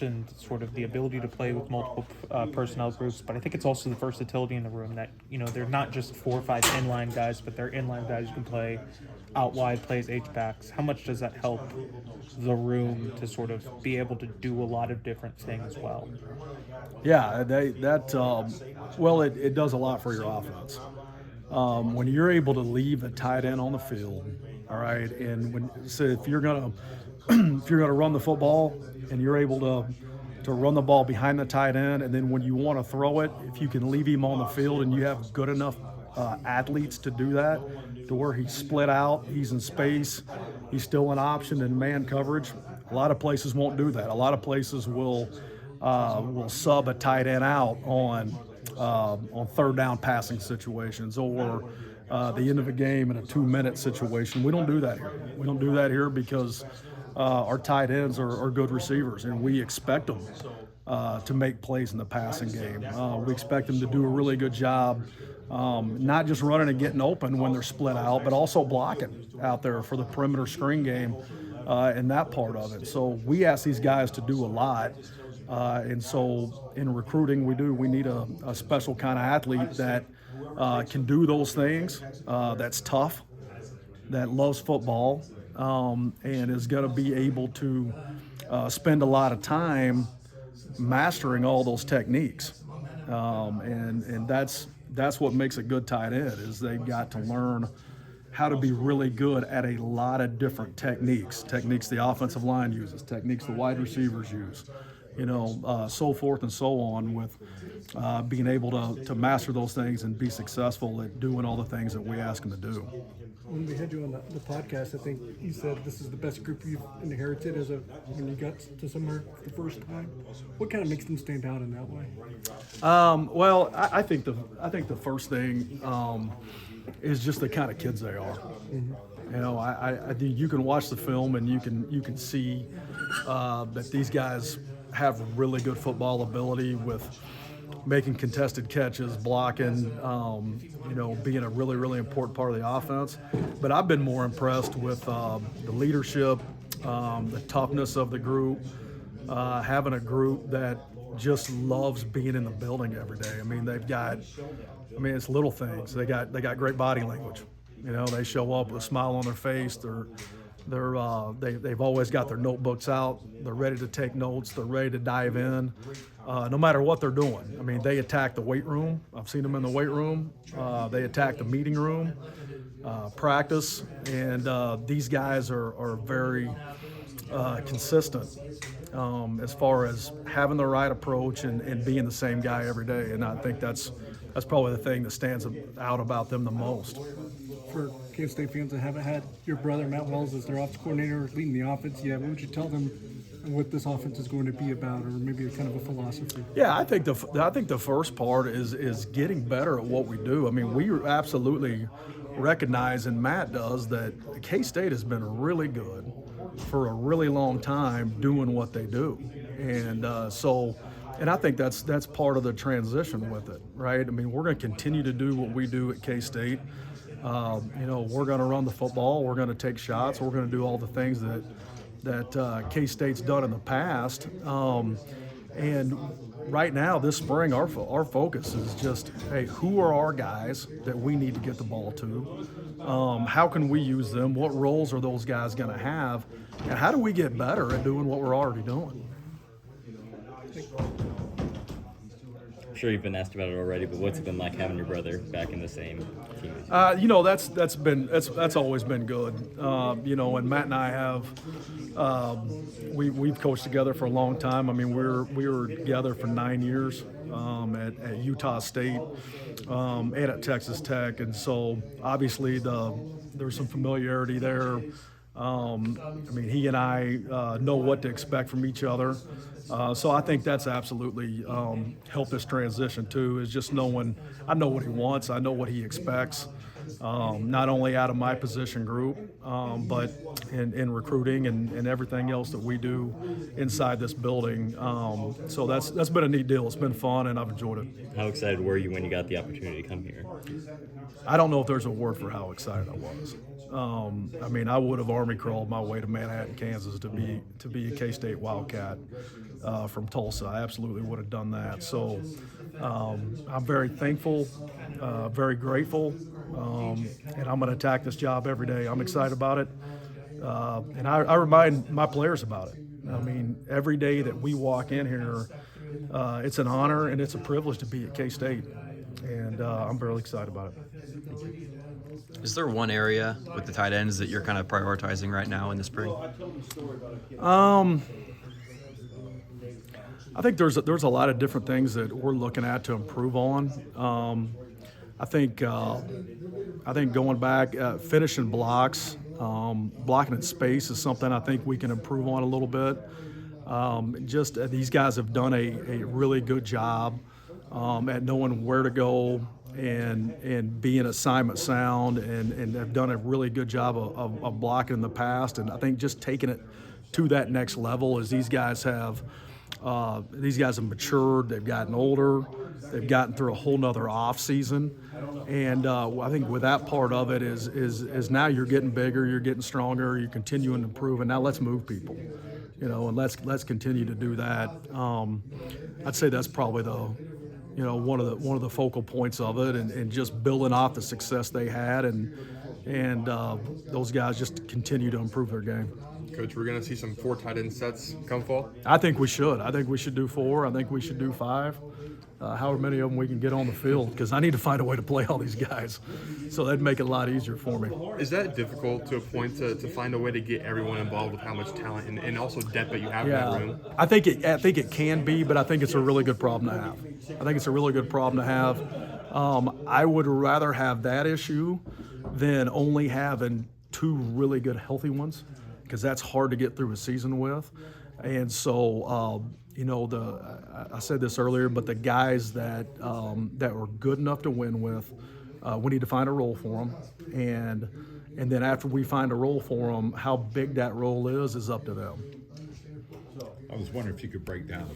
and sort of the ability to play with multiple personnel groups, but I think it's also the versatility in the room that, they're not just 4 or 5 inline guys, but they're inline guys who can play out wide, plays H-backs. How much does that help the room to sort of be able to do a lot of different things well? Yeah, well, it does a lot for your offense. When you're able to leave the tight end on the field, all right, and if you're gonna if you're gonna run the football and you're able to run the ball behind the tight end, and then when you want to throw it, if you can leave him on the field and you have good enough athletes to do that, to where he's split out, he's in space, he's still an option in man coverage. A lot of places won't do that. A lot of places will sub a tight end out on third down passing situations or the end of a game in a 2-minute situation. We don't do that here. We don't do that here because our tight ends are good receivers, and we expect them to make plays in the passing game. We expect them to do a really good job, not just running and getting open when they're split out, but also blocking out there for the perimeter screen game and that part of it. So we ask these guys to do a lot. And so in recruiting, we need a special kind of athlete that can do those things, that's tough, that loves football, and is going to be able to spend a lot of time mastering all those techniques. And that's what makes a good tight end, is they've got to learn how to be really good at a lot of different techniques the offensive line uses, techniques the wide receivers use, so forth and so on, with being able to master those things and be successful at doing all the things that we ask them to do. When we had you on the podcast, I think you said this is the best group you've inherited when you got to somewhere the first time. What kind of makes them stand out in that way? Well, I think the first thing is just the kind of kids they are. Mm-hmm. I think you can watch the film and you can see that these guys have really good football ability with making contested catches, blocking, being a really, really important part of the offense. But I've been more impressed with the leadership, the toughness of the group, having a group that just loves being in the building every day. It's little things. They got great body language. They show up with a smile on their face. They've always got their notebooks out. They're ready to take notes. They're ready to dive in, no matter what they're doing. They attack the weight room. I've seen them in the weight room. They attack the meeting room, practice, and these guys are very consistent as far as having the right approach and being the same guy every day. And I think that's probably the thing that stands out about them the most. For Kansas State fans that haven't had your brother Matt Wells as their offensive coordinator leading the offense yet, what would you tell them what this offense is going to be about, or maybe a kind of a philosophy? Yeah, I think the first part is getting better at what we do. We absolutely recognize, and Matt does, that K-State has been really good for a really long time doing what they do, and I think that's part of the transition with it, right? We're going to continue to do what we do at K-State. We're going to run the football. We're going to take shots. We're going to do all the things that K-State's done in the past. And right now, this spring, our focus is just, hey, who are our guys that we need to get the ball to? How can we use them? What roles are those guys going to have? And how do we get better at doing what we're already doing? I'm sure you've been asked about it already, but what's it been like having your brother back in the same team? That's always been good. And Matt and I have we've coached together for a long time. We were together for 9 years at Utah State and at Texas Tech, and so obviously there's some familiarity there. He and I know what to expect from each other. So I think that's absolutely helped this transition too, is just knowing I know what he wants, I know what he expects, not only out of my position group, but in recruiting and everything else that we do inside this building. So that's been a neat deal. It's been fun, and I've enjoyed it. How excited were you when you got the opportunity to come here? I don't know if there's a word for how excited I was. I would have Army crawled my way to Manhattan, Kansas to be a K-State Wildcat. from Tulsa. I absolutely would have done that. So I'm very thankful, very grateful, and I'm going to attack this job every day. I'm excited about it, and I remind my players about it. I mean, every day that we walk in here, it's an honor and it's a privilege to be at K-State, and I'm really excited about it. Is there one area with the tight ends that you're kind of prioritizing right now in the spring? I think there's a lot of different things that we're looking at to improve on. I think going back, finishing blocks, blocking in space is something I think we can improve on a little bit. These guys have done a really good job at knowing where to go and being assignment sound, and have done a really good job of blocking in the past. And I think just taking it to that next level as these guys have matured, they've gotten older, they've gotten through a whole nother off season. And I think with that part of it is now you're getting bigger, you're getting stronger, you're continuing to improve, and now let's move people, and let's continue to do that. I'd say that's probably one of the focal points of it, and just building off the success they had, and those guys just continue to improve their game. Coach, we're going to see some 4 tight end sets come fall? I think we should. I think we should do 4. I think we should do 5. However many of them we can get on the field, because I need to find a way to play all these guys. So that'd make it a lot easier for me. Is that difficult to a point to find a way to get everyone involved with how much talent and also depth that you have in that room? I think it can be, but I think it's a really good problem to have. I think it's a really good problem to have. I would rather have that issue than only having 2 really good healthy ones, because that's hard to get through a season with. And so, I said this earlier, but the guys that were good enough to win with, we need to find a role for them. And then after we find a role for them, how big that role is up to them. I was wondering if you could break down